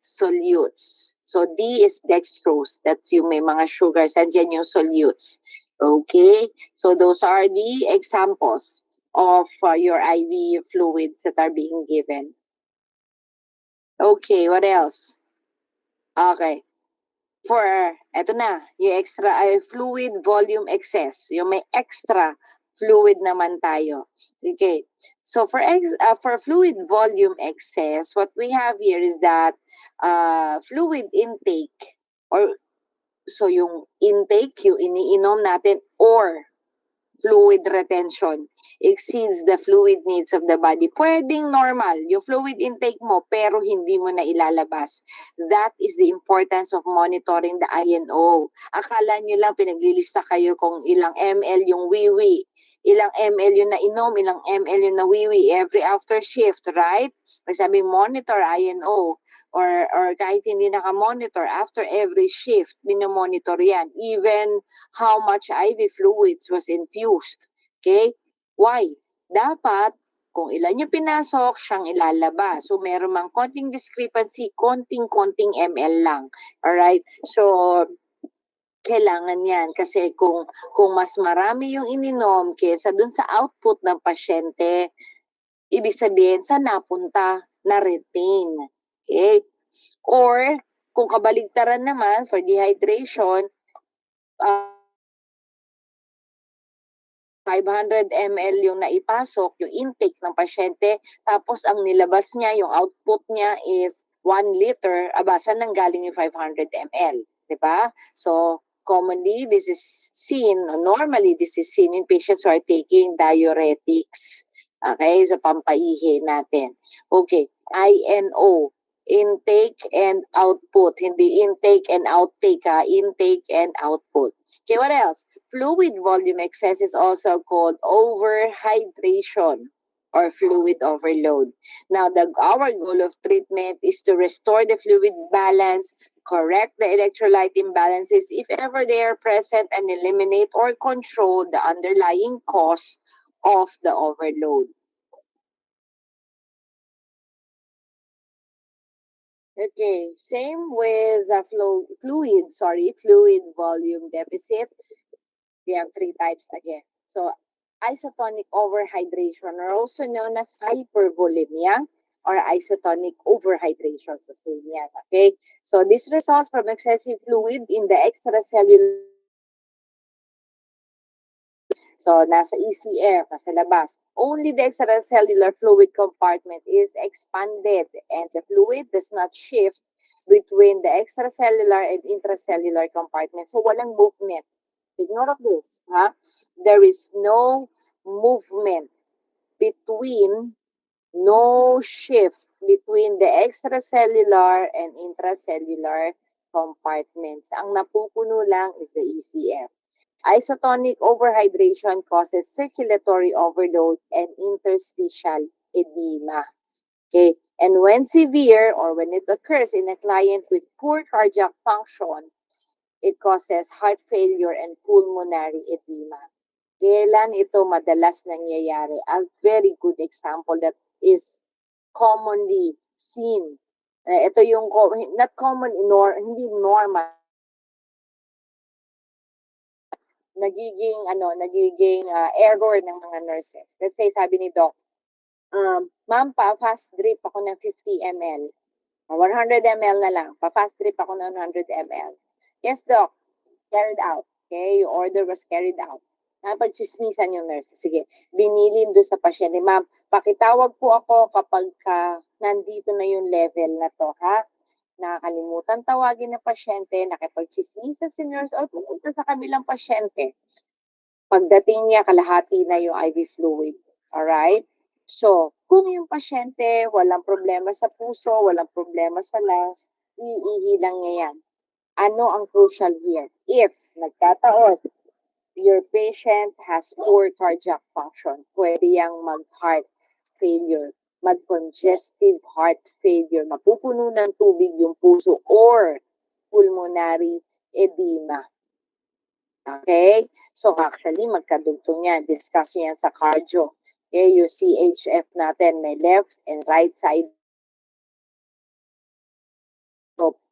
solutes. So D is dextrose. That's yung may mga sugars. Andyan yung solutes. Okay? So those are the examples of your IV fluids that are being given. Okay, what else? Okay. Eto na, yung extra fluid volume excess. Yung may extra fluid naman tayo. Okay. So for fluid volume excess, what we have here is that fluid intake, or so yung intake, yung iniinom natin, or fluid retention exceeds the fluid needs of the body. Pwedeng normal yung fluid intake mo pero hindi mo na ilalabas. That is the importance of monitoring the INO. Akala nyo lang pinaglilista kayo kung ilang ml yung wiwi, ilang ml yung nainom, ilang ml yung nawiwi every after shift, right? Sabi monitor INO. Or kahit hindi naka-monitor, after every shift, minomonitor yan. Even how much IV fluids was infused. Okay? Why? Dapat, kung ilan yung pinasok, siyang ilalabas. So, meron mang konting discrepancy, konting-konting ml lang. Alright? So, kailangan yan. Kasi kung mas marami yung ininom kesa dun sa output ng pasyente, ibig sabihin, sa napunta, na-retain. Okay? Or, kung kabaligtaran naman, for dehydration, 500 ml yung naipasok, yung intake ng pasyente, tapos ang nilabas niya, yung output niya is 1 liter, saan nang galing yung 500 ml? Diba? So, normally, this is seen in patients who are taking diuretics. Okay, sa pampaihi natin. Okay, INO, intake and output. Hindi intake and outtake, intake and output. Okay, what else? Fluid volume excess is also called overhydration or fluid overload. Now, our goal of treatment is to restore the fluid balance, correct the electrolyte imbalances if ever they are present, and eliminate or control the underlying cause of the overload. Okay, same with the fluid volume deficit. We have 3 types again. So, isotonic overhydration, or also known as hypervolemia, or isotonic overhydration. So, same yan, okay? So, this results from excessive fluid in the extracellular. So, nasa ECF, nasa labas. Only the extracellular fluid compartment is expanded, and the fluid does not shift between the extracellular and intracellular compartment. So, walang movement. Ignore of this, ha? There is no movement no shift between the extracellular and intracellular compartments. Ang napupuno lang is the ECF. Isotonic overhydration causes circulatory overload and interstitial edema. Okay, and when severe, or when it occurs in a client with poor cardiac function, it causes heart failure and pulmonary edema. Kailan ito madalas nangyayari? A very good example that is commonly seen. Ito yung, not common, hindi normal. Nagiging error ng mga nurses. Let's say, sabi ni Doc, ma'am, pa-fast drip ako ng 50 ml. 100 ml na lang. Pa-fast drip ako ng 100 ml. Yes, Doc. Carried out. Okay, your order was carried out. Napagchismisan yung nurse. Sige, binilin doon sa pasyente. Ma'am, pakitawag po ako kapag nandito na yung level na to, ha? Nakakalimutan tawagin ng pasyente, nakipagchismisan si nurse, o pumunta sa kabilang pasyente. Pagdating niya, kalahati na yung IV fluid. Alright? So, kung yung pasyente, walang problema sa puso, walang problema sa lungs, iihi lang niya yan. Ano ang crucial here? If nagkataon, your patient has poor cardiac function, pwede yang mag-heart failure, mag-congestive heart failure, mapupuno ng tubig yung puso, or pulmonary edema. Okay? So actually, magkadugtong yan. Discuss yan sa cardio. Okay, yung CHF natin, may left and right side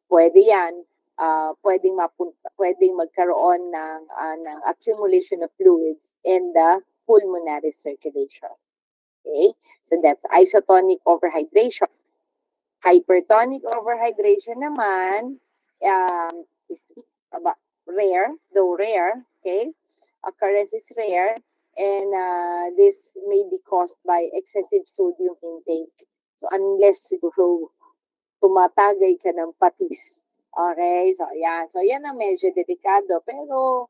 pwede yan, pwedeng magkaroon ng accumulation of fluids in the pulmonary circulation. Okay? So that's isotonic overhydration. Hypertonic overhydration naman is rare, though rare, okay? Occurrence is rare, and this may be caused by excessive sodium intake. So unless siguro tumatagay ka ng patis. Okay? So, yan. So, yan ang medyo delikado. Pero,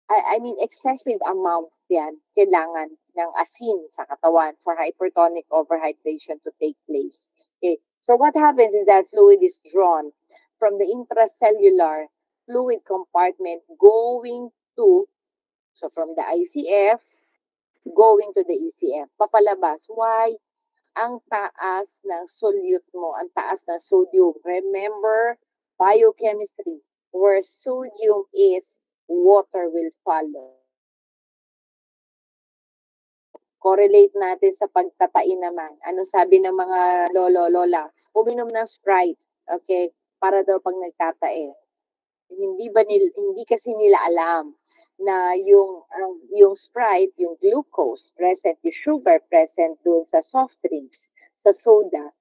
I mean, excessive amount yan, kailangan ng asin sa katawan for hypertonic overhydration to take place. Okay. So, what happens is that fluid is drawn from the intracellular fluid compartment going to, so from the ICF, going to the ECF, papalabas. Why? Ang taas ng solute mo, ang taas ng sodium. Remember, biochemistry, where sodium is, water will follow. Correlate natin sa pagtatain naman. Ano sabi ng mga lolo, lola? Uminom ng Sprite, okay? Para daw pag nagtatae. Hindi kasi nila alam na yung Sprite, yung glucose present, yung sugar present doon sa soft drinks, sa soda,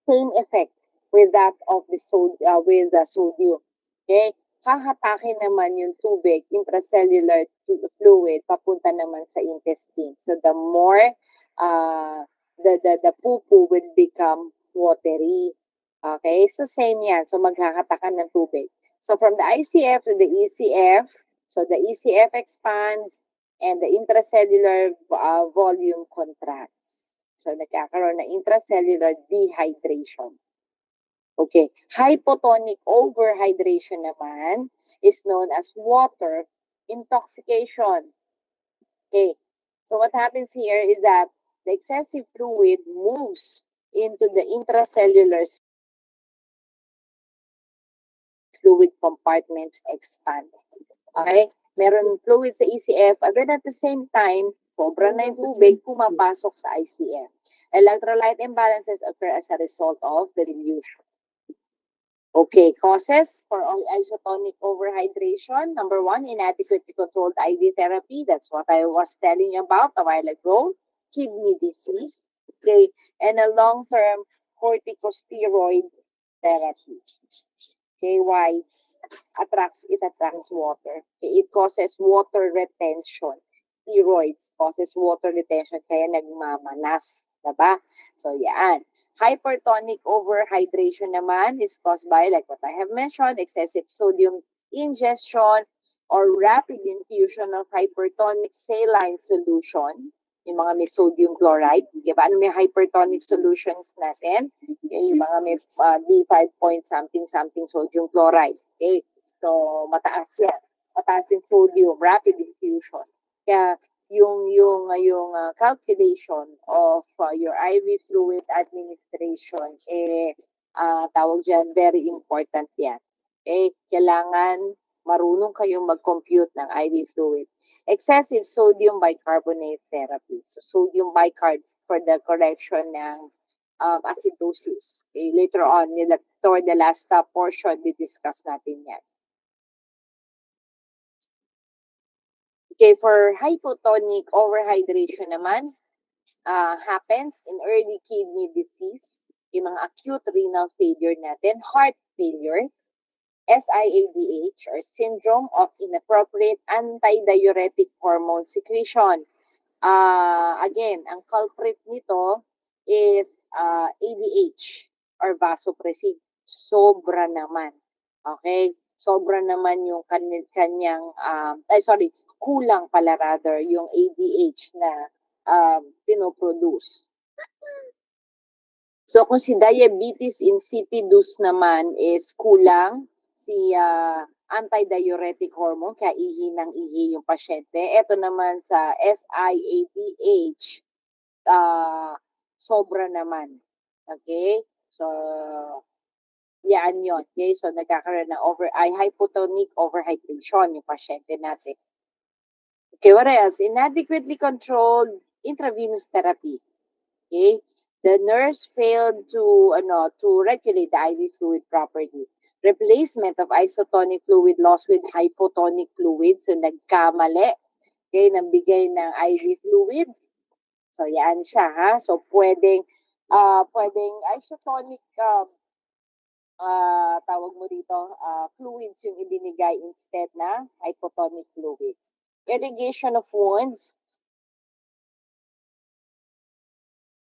same effect with that of the with the sodium. Okay? Hahatakin naman yung tubig, intracellular fluid, papunta naman sa intestine. So the more the poo-poo will become watery. Okay? So same yan. So maghahatakan ng tubig. So from the ICF to the ECF, so the ECF expands and the intracellular volume contracts. So nagkakaroon ng intracellular dehydration. Okay. Hypotonic overhydration naman is known as water intoxication. Okay. So what happens here is that the excessive fluid moves into the intracellular fluid compartments expand. Okay? Meron fluid sa ECF, and then at the same time, sobra na yung tubig, pumapasok sa ICF. Electrolyte imbalances occur as a result of the dilution. Okay, causes for isotonic overhydration. Number 1, inadequately controlled IV therapy. That's what I was telling you about a while ago. Kidney disease. Okay, and a long-term corticosteroid therapy. Okay, why? It attracts water. Okay, it causes water retention. Steroids causes water retention, kaya nagmamanas. Diba? So, yan. Hypertonic overhydration naman is caused by, like what I have mentioned, excessive sodium ingestion or rapid infusion of hypertonic saline solution. Yung mga may sodium chloride. Diba? Ano may hypertonic solutions natin? Yung mga may D5 point something sodium chloride. Okay? So, mataas yan. Mataas yung sodium, rapid infusion. Kaya, yung calculation of your IV fluid administration, tawag dyan, very important yan. Kailangan marunong kayong mag-compute ng IV fluid. Excessive sodium bicarbonate therapy. So, sodium bicarb for the correction ng acidosis. Later on, toward the last portion, discuss natin yan. Okay, for hypotonic overhydration naman, happens in early kidney disease, yung mga acute renal failure natin, heart failure, SIADH, or syndrome of inappropriate antidiuretic hormone secretion. Again, ang culprit nito is ADH or vasopressin. Sobra naman. Okay? Sobra naman yung kanyang, kulang pala rather yung ADH na pinoproduce. So kung si diabetes insipidus naman is kulang, si antidiuretic hormone, kaya ihi ng ihi yung pasyente. Ito naman sa SIADH, sobra naman. Okay? So, yan yun. Okay? So, nagkakaroon ng hypotonic overhydration yung pasyente natin. Okay, what else? Inadequately controlled intravenous therapy. Okay? The nurse failed to regulate the IV fluid properly. replacement of isotonic fluid loss with hypotonic fluid. So, nagkamali. Okay, nabigay ng IV fluids. So, yan siya, ha? So, pwedeng isotonic, tawag mo dito, fluids yung ibinigay instead na hypotonic fluids. Irrigation of wounds,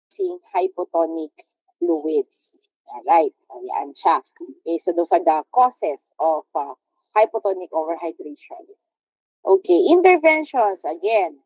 using hypotonic fluids. Alright, yan siya. Okay, so those are the causes of hypotonic overhydration. Okay, interventions, again,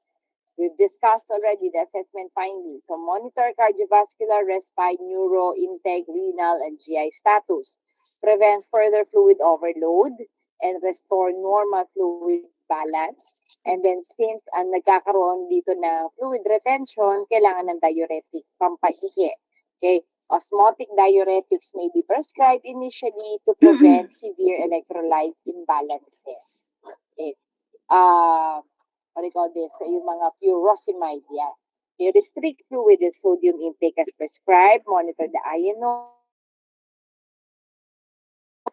we've discussed already the assessment findings. So monitor cardiovascular, respite, neuro, intake, renal, and GI status. Prevent further fluid overload and restore normal fluid balance. And then since nagkakaroon dito ng fluid retention, kailangan ng diuretic, pampaihi. Okay, osmotic diuretics may be prescribed initially to prevent severe electrolyte imbalances. Okay. What do you call this? Yung mga furosemide, yeah. You restrict fluid and sodium intake as prescribed. Monitor the INO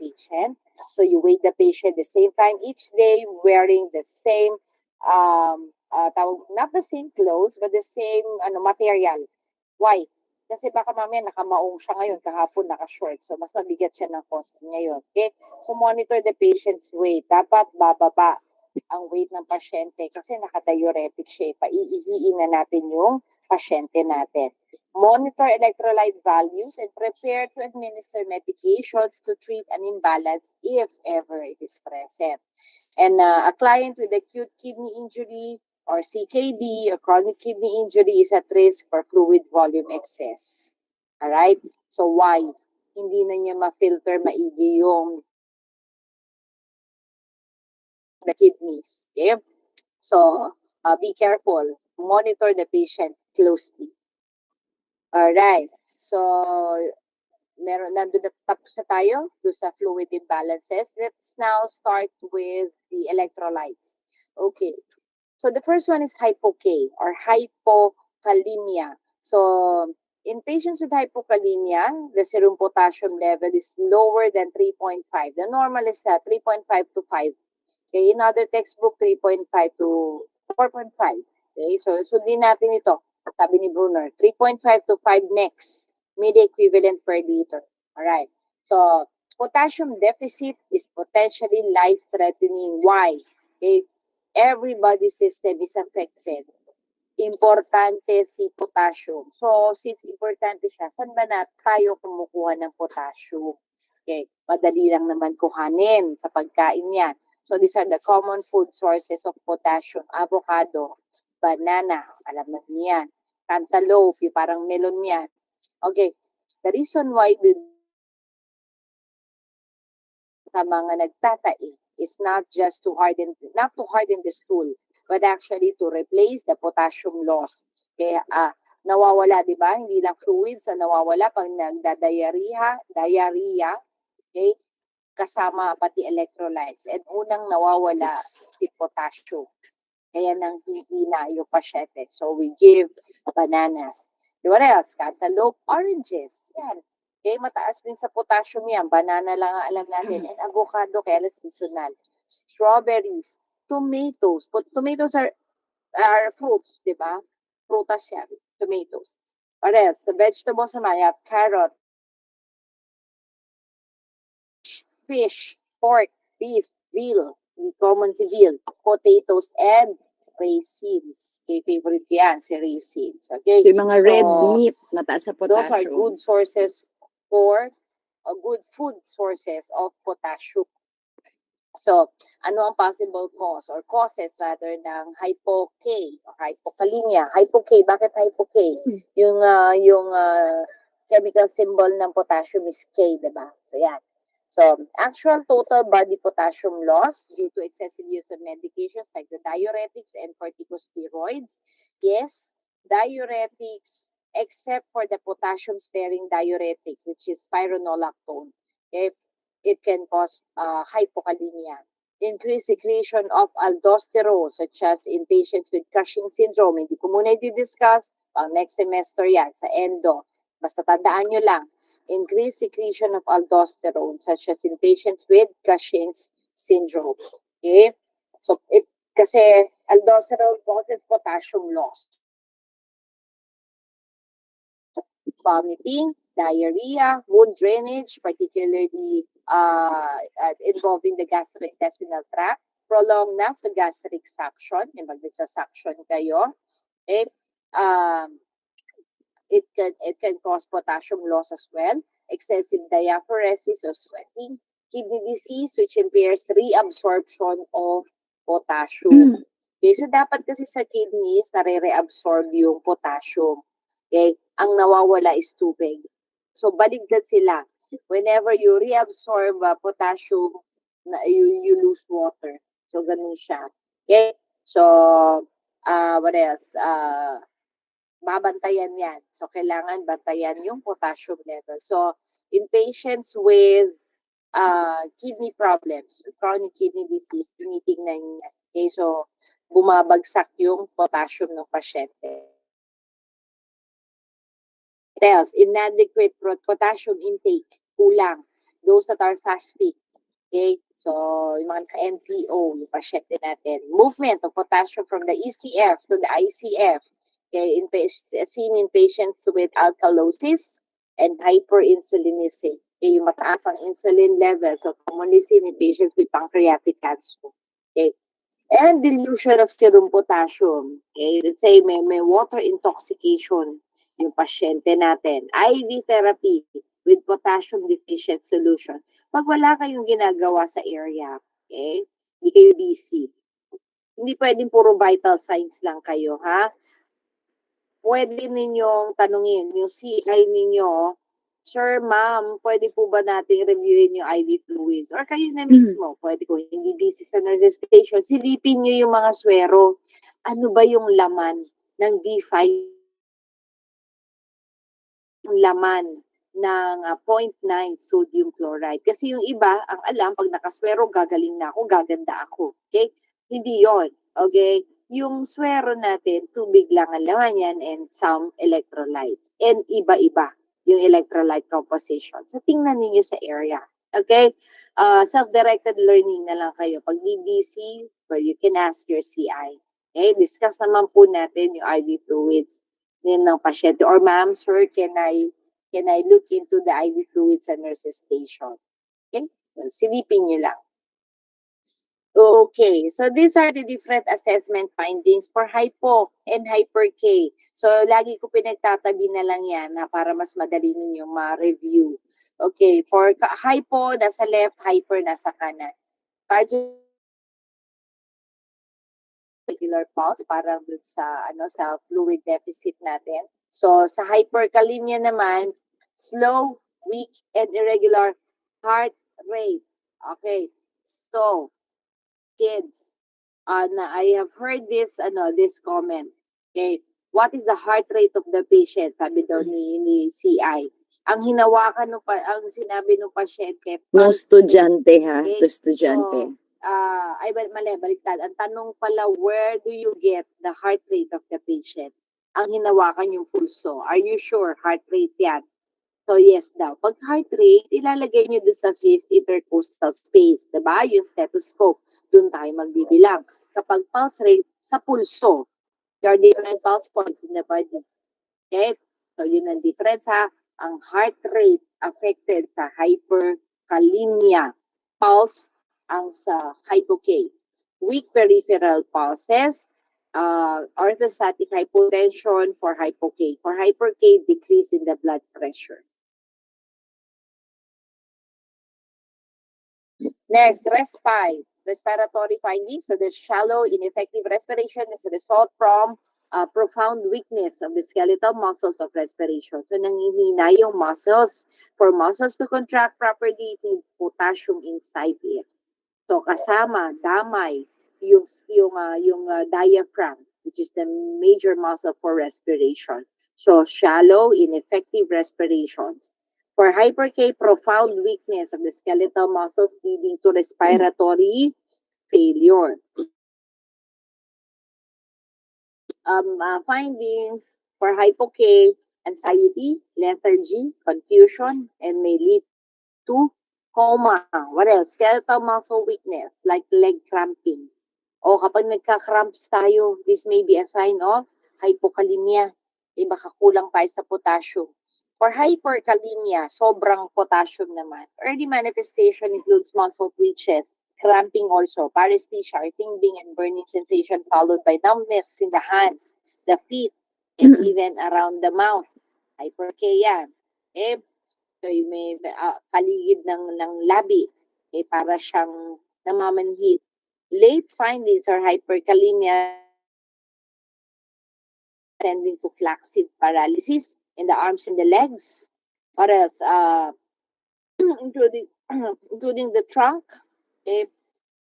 patient. So you weigh the patient the same time each day, wearing the same, not the same clothes, but the same material. Why? Kasi baka mamaya nakamaong siya ngayon, kahapon naka-short. So mas mabigat siya ng konti ngayon. Okay? So monitor the patient's weight. Dapat bababa ang weight ng pasyente kasi naka-diuretic siya. Paiihiin na natin yung pasyente natin. Monitor electrolyte values and prepare to administer medications to treat an imbalance if ever it is present. And a client with acute kidney injury or CKD or chronic kidney injury is at risk for fluid volume excess. Alright? So why? Hindi na niya ma-filter maigi yung the kidneys. Okay? So, be careful. Monitor the patient closely. Alright. So, nandun na tapos na tayo do sa fluid imbalances. Let's now start with the electrolytes. Okay. So, the first one is hypo-K or hypokalemia. So, in patients with hypokalemia, the serum potassium level is lower than 3.5. The normal is 3.5 to 5. Okay, in other textbook, 3.5 to 4.5. Okay, so sundin natin ito. Sabi ni Brunner, 3.5 to 5 next, milli-equivalent per liter. Alright. So, potassium deficit is potentially life-threatening. Why? Okay, every body system is affected. Importante si potassium. So, since importante siya, saan ba na tayo kumukuha ng potassium? Okay, madali lang naman kuhanin sa pagkain yan. So, these are the common food sources of potassium. Avocado, banana, alam na niyan. Cantaloupe, yung parang melon yan. Okay, the reason why we sa mga nagtatai is not just to harden the stool, but actually to replace the potassium loss. Kaya nawawala, di ba? Hindi lang fluids na nawawala pag diarrhea, okay? Kasama pati electrolytes. And unang nawawala si potassium. Kaya nang hihina yung pasyente. So we give bananas. What else? Cantaloupe, oranges. Yan. Okay, mataas din sa potassium yan. Banana lang ang alam natin. And avocado, kaya seasonal. Strawberries, tomatoes. Tomatoes are fruits, di ba? Prutas yan. Tomatoes. What else? Sa vegetables naman, you have carrot, fish, pork, beef, veal, common si veal, potatoes, and raisins. Okay, favorite yan, si raisins. Okay? So, yung mga red meat, mataas sa potassium. Those are good sources for good food sources of potassium. So, ano ang possible cause or causes rather ng hypo-K or hypokalemia? Hypo-K, bakit hypo-K? Yung chemical symbol ng potassium is K, diba? So, yan. So, actual total body potassium loss due to excessive use of medications like the diuretics and corticosteroids. Yes, diuretics, except for the potassium-sparing diuretic, which is spironolactone. Okay? It can cause hypokalemia. Increased secretion of aldosterone, such as in patients with Cushing syndrome. Hindi ko muna i-discuss. Pang next semester yan, sa endo. Basta tandaan nyo lang. increased secretion of aldosterone, such as in patients with Cushing's syndrome. Okay? So, kasi aldosterone causes potassium loss. Vomiting, diarrhea, wound drainage, particularly involving the gastrointestinal tract, prolonged nasogastric suction, yung mag-suction kayo, okay? It can cause potassium loss as well, excessive diaphoresis or sweating, kidney disease which impairs reabsorption of potassium. Okay, so dapat kasi sa kidneys nare-reabsorb yung potassium. Okay, ang nawawala is tubig. So baligtad sila. Whenever you reabsorb potassium, you lose water. So ganun siya. Okay, so what else? Babantayan yan. So, kailangan bantayan yung potassium level. So, in patients with kidney problems, chronic kidney disease, tinitingnan niya. Okay, so, bumabagsak yung potassium ng pasyente. What else? Inadequate potassium intake, kulang. Those that are fasting. Okay, so, yung mga ka-NPO, yung pasyente natin. Movement of potassium from the ECF to the ICF. Okay, seen in patients with alkalosis and hyperinsulinism. Okay, yung mataas ang insulin level. So, commonly seen in patients with pancreatic cancer. Okay. And dilution of serum potassium. Okay, let's say may water intoxication yung pasyente natin. IV therapy with potassium deficient solution. Pag wala kayong ginagawa sa area, okay, hindi kayo busy. Hindi pwedeng puro vital signs lang kayo, ha? Pwede ninyong tanungin yung CI ninyo, Sir, ma'am, pwede po ba nating reviewin yung IV fluids? Or kayo na mismo, pwede kung hindi busy sa nurses station, silipin nyo yung mga swero. Ano ba yung laman ng D5? Yung laman ng 0.9 sodium chloride. Kasi yung iba, ang alam, pag nakaswero, gagaling na ako, gaganda ako. Okay? Hindi yon. Okay? Yung swero natin, tubig lang ang laman yan and some electrolytes. And iba-iba yung electrolyte composition. So, tingnan niyo sa area. Okay? Self-directed learning na lang kayo. Pag DBC, well, you can ask your CI. Okay? Discuss naman po natin yung IV fluids ng pasyente. Or, ma'am, sir, can I look into the IV fluids sa nurses station? Okay? So, silipin nyo lang. Okay, so these are the different assessment findings for hypo and hyper K. So, lagi ko pinagtatabi na lang yan na para mas madali ninyong ma-review. Okay, for hypo, nasa left, hyper, nasa kanan. Regular pulse, parang dun sa, sa fluid deficit natin. So, sa hyperkalemia naman, slow, weak, and irregular heart rate. Okay, so, kids, I have heard this comment. Okay, what is the heart rate of the patient? Sabi daw ni CI. Ang hinawakan ang sinabi ng pasyente. No estudyante ha, okay? to estudyante. So, mali, baliktad. Ang tanong pala, where do you get the heart rate of the patient? Ang hinawakan yung pulso. Are you sure heart rate yan? So, yes daw. Pag heart rate, ilalagay nyo doon sa fifth intercostal space. Diba? Yung stethoscope. Doon tayo magbibilang. Kapag pulse rate, sa pulso. There are different pulse points in the body. Okay? So, yun ang difference ha. Ang heart rate affected sa hyperkalemia. Pulse ang sa hypo-K. Weak peripheral pulses, orthostatic hypotension for hypo-K. For hyper-K, decrease in the blood pressure. Next, respiratory findings. So the shallow, ineffective respiration is a result from profound weakness of the skeletal muscles of respiration. So nanghihina yung muscles. For muscles to contract properly, it needs potassium inside it. So kasama, damay, yung diaphragm, which is the major muscle for respiration. So shallow, ineffective respirations. For hyper-K, profound weakness of the skeletal muscles leading to respiratory failure. Findings for hypo-K, anxiety, lethargy, confusion, and may lead to coma. What else? Skeletal muscle weakness, like leg cramping. O kapag nagka-cramps tayo, this may be a sign of hypokalemia. Baka kulang tayo sa potassium. For hyperkalemia, sobrang potassium naman. Early manifestation includes muscle twitches, cramping also, paresthesia or tingling and burning sensation followed by numbness in the hands, the feet, and even around the mouth. Hyper-K yan. Okay? So, yung may paligid ng labi, para siyang namamanhid. Late findings or hyperkalemia tending to flaccid paralysis in the arms and the legs. What else? Including the trunk, okay?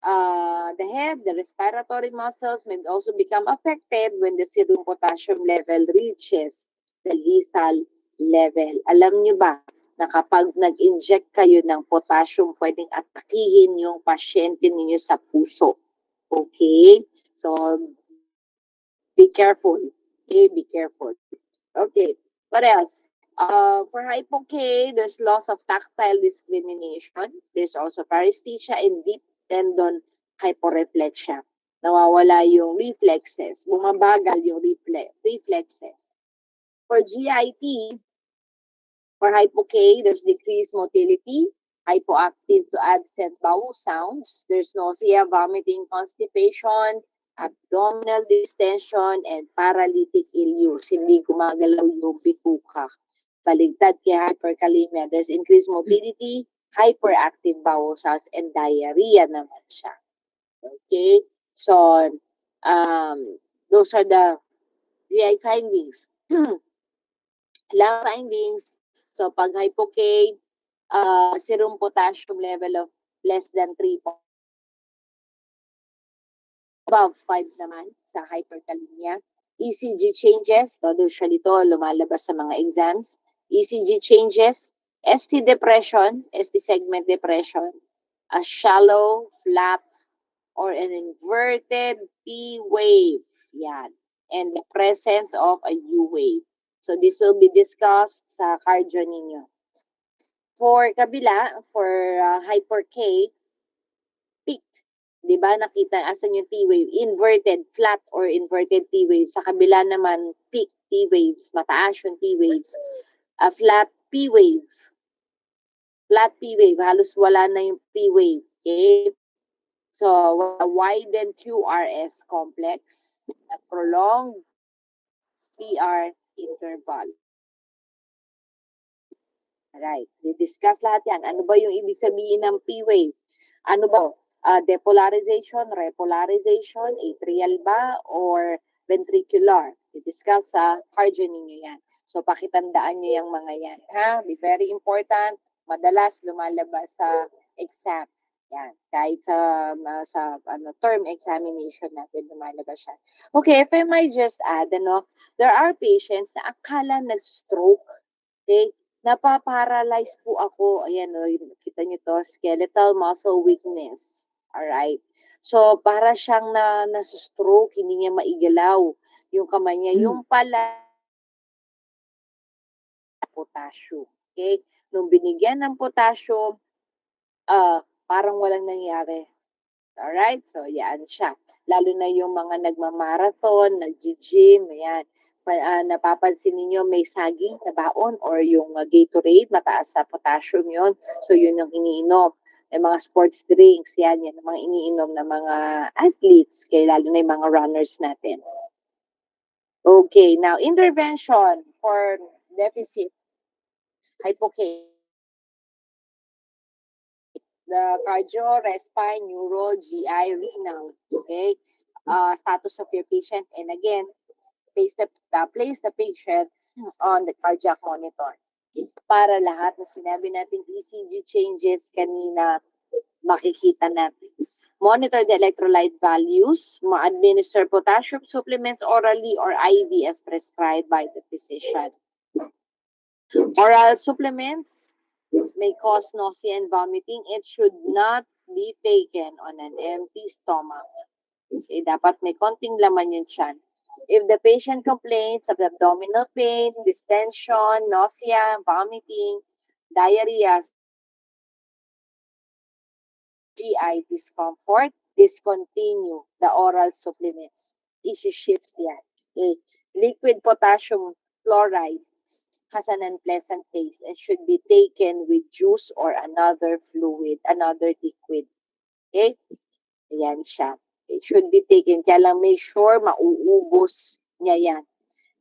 The head, the respiratory muscles may also become affected when the serum potassium level reaches the lethal level. Alam nyo ba na kapag nag-inject kayo ng potassium, pwedeng atakihin yung pasyente ninyo sa puso. Okay? So, be careful. Okay? Be careful. Okay. What else? For hypo-K, there's loss of tactile discrimination. There's also paresthesia and deep tendon hyporeflexia. Nawawala yung reflexes. Bumabagal yung reflexes. For GIT, for hypo-K, there's decreased motility, hypoactive to absent bowel sounds. There's nausea, vomiting, constipation, abdominal distension, and paralytic ileus. Hindi gumagalaw yung bituka. Baligtad kay hyperkalemia. There's increased motility, hyperactive bowel sounds, and diarrhea naman siya. Okay? So, those are the GI findings. Lab findings. So, pag hypo-K, serum potassium level of less than 3, above 5 naman sa hyperkalemia. ECG changes, usually to lumalabas sa mga exams. ECG changes, ST depression, ST segment depression, a shallow, flat, or an inverted T wave. Yan. And the presence of a U wave. So this will be discussed sa cardio ninyo. For kabila, for hyper-K, peaked. Di ba? Nakita, asan yung T wave? Inverted, flat, or inverted T wave. Sa kabila naman, peak T waves. Mataas yung T waves. A flat P wave. Flat P wave. Halos wala na yung P wave. Okay? So, a widened QRS complex. A prolonged PR interval. Alright. Di-discuss lahat yan. Ano ba yung ibig sabihin ng P wave? Ano ba? Depolarization, repolarization, atrial ba, or ventricular? I-discuss sa cardio ninyo yan. So, pakitandaan nyo yung mga yan. Ha? Be very important. Madalas lumalabas sa exams. Yan. Kahit sa term examination natin lumalabas siya. Okay, if I might just add, there are patients na akala nag-stroke. Okay? Napaparalyze po ako. Ayan, kita nyo to, skeletal muscle weakness. Alright? So, para siyang na-stroke, hindi niya maigalaw yung kamay niya. Yung pala, potassium. Okay? Nung binigyan ng potassium, parang walang nangyari. Alright? So, yan siya. Lalo na yung mga nagmamarathon, nag-gym, ayan. Napapansin niyo may saging na baon or yung Gatorade, mataas sa potassium yon. So, yun yung iniinom. May mga sports drinks, yan ang mga iniinom ng mga athletes, kaya lalo na yung mga runners natin. Okay, now, intervention for deficit hypo-K. The cardio, respine, neuro, GI, renal. Okay? Status of your patient. And again, place the patient on the cardiac monitor. Para lahat na sinabi natin ECG changes kanina, makikita natin. Monitor the electrolyte values, ma-administer potassium supplements orally or IV as prescribed by the physician. Oral supplements may cause nausea and vomiting. It should not be taken on an empty stomach. Okay, dapat may konting laman yung tiyan. If the patient complains of abdominal pain, distension, nausea, vomiting, diarrhea, GI discomfort, discontinue the oral supplements. Isi-shift yan. Okay. Liquid potassium chloride has an unpleasant taste and should be taken with juice or another fluid, another liquid. Okay? Ayan siya. It should be taken. Kaya lang make sure mauubos niya yan.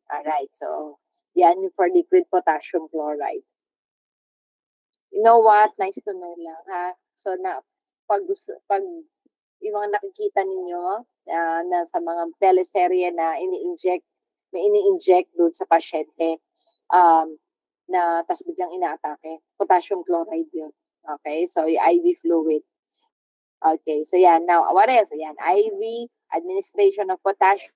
Alright, so yan yung for liquid potassium chloride. You know what? Nice to know lang, ha? So, pag yung mga nakikita ninyo na sa mga teleserye na may ini-inject doon sa pasyente, na tas biglang inaatake. Potassium chloride yun. Okay, so yung IV fluid. Okay, so yan. Now, what else? Yan, IV administration of potassium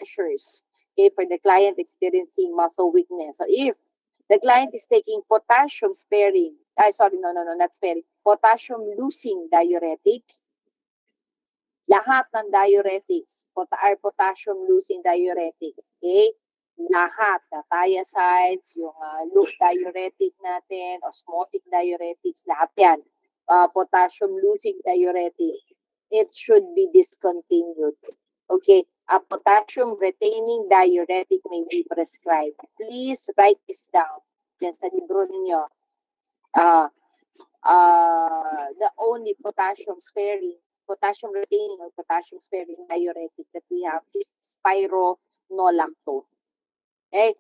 measures, okay, for the client experiencing muscle weakness. So if the client is taking potassium sparing, not sparing, potassium losing diuretic, lahat ng diuretics are potassium losing diuretics, okay? Lahat, the thiazides, yung loop diuretic natin, osmotic diuretics, lahat yan, potassium losing diuretic, it should be discontinued. Okay, a potassium retaining diuretic may be prescribed. Please write this down. Yan sa libro ninyo. The only potassium retaining or potassium sparing diuretic that we have is spironolactone. Okay?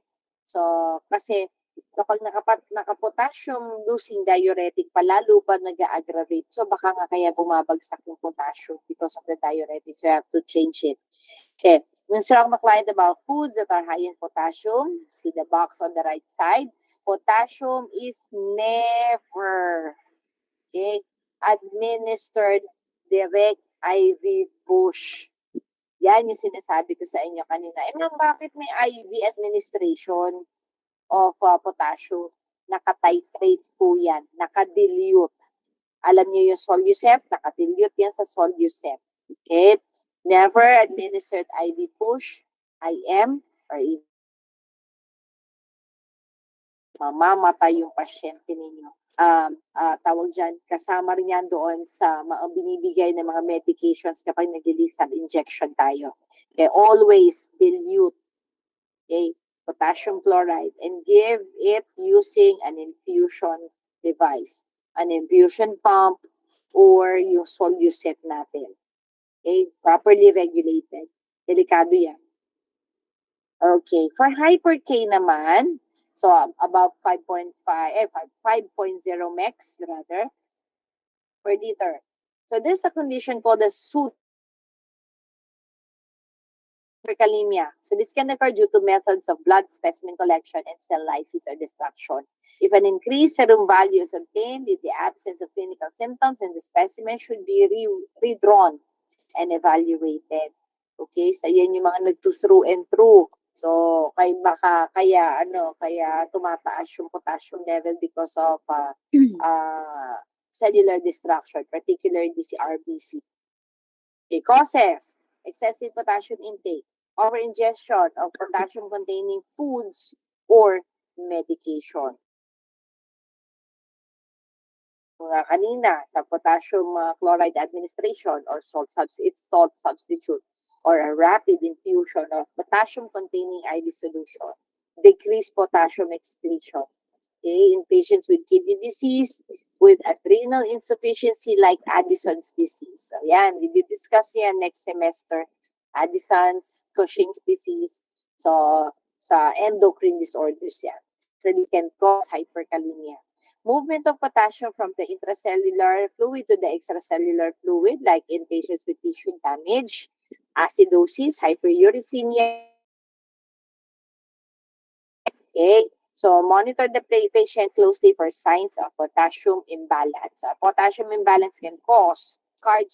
So, kasi kapag naka-potassium losing diuretic, palalo pa nag-aggravate. So, baka nga kaya bumabagsak yung potassium because of the diuretic. So, you have to change it. Okay. Instruct the client about foods that are high in potassium. See the box on the right side. Potassium is never, okay, administered direct IV push. Yan yung sinasabi ko sa inyo kanina. Ma'am, bakit may IV administration of potassium? Naka-titrate po yan. Naka-dilute. Alam niyo yung Soluset? Naka-dilute yan sa Soluset. Okay? Never administered IV push, IM, or even mamamatay yung pasyente ninyo. Tawag dyan, kasama rin yan doon sa mga binibigay ng mga medications kapag nag-lethal injection tayo. Okay, always dilute, okay, potassium chloride and give it using an infusion device, an infusion pump, or yung Soluset natin. Okay, properly regulated. Delikado yan. Okay, for hyper-K naman, so above 5.0 mex rather per liter. So there's a condition called the hyperkalemia. So this can occur due to methods of blood specimen collection and cell lysis or destruction. If an increased serum value is obtained in the absence of clinical symptoms, then the specimen should be redrawn and evaluated. Okay, so yan yung mga nag-through and through. So kaya tumataas yung potassium level because of cellular destruction, particularly CRBC. Okay, causes excessive potassium intake, over-ingestion of potassium-containing foods or medication. Kanina sa potassium chloride administration or salt substitute or a rapid infusion of potassium-containing IV solution, decrease potassium excretion. Okay, in patients with kidney disease, with adrenal insufficiency like Addison's disease. So yan, we will discuss yan next semester. Addison's, Cushing's disease. So sa endocrine disorders yan. So this can cause hyperkalemia. Movement of potassium from the intracellular fluid to the extracellular fluid, like in patients with tissue damage, acidosis, hyperuricemia. Okay, so monitor the patient closely for signs of potassium imbalance. Potassium imbalance can cause cardiac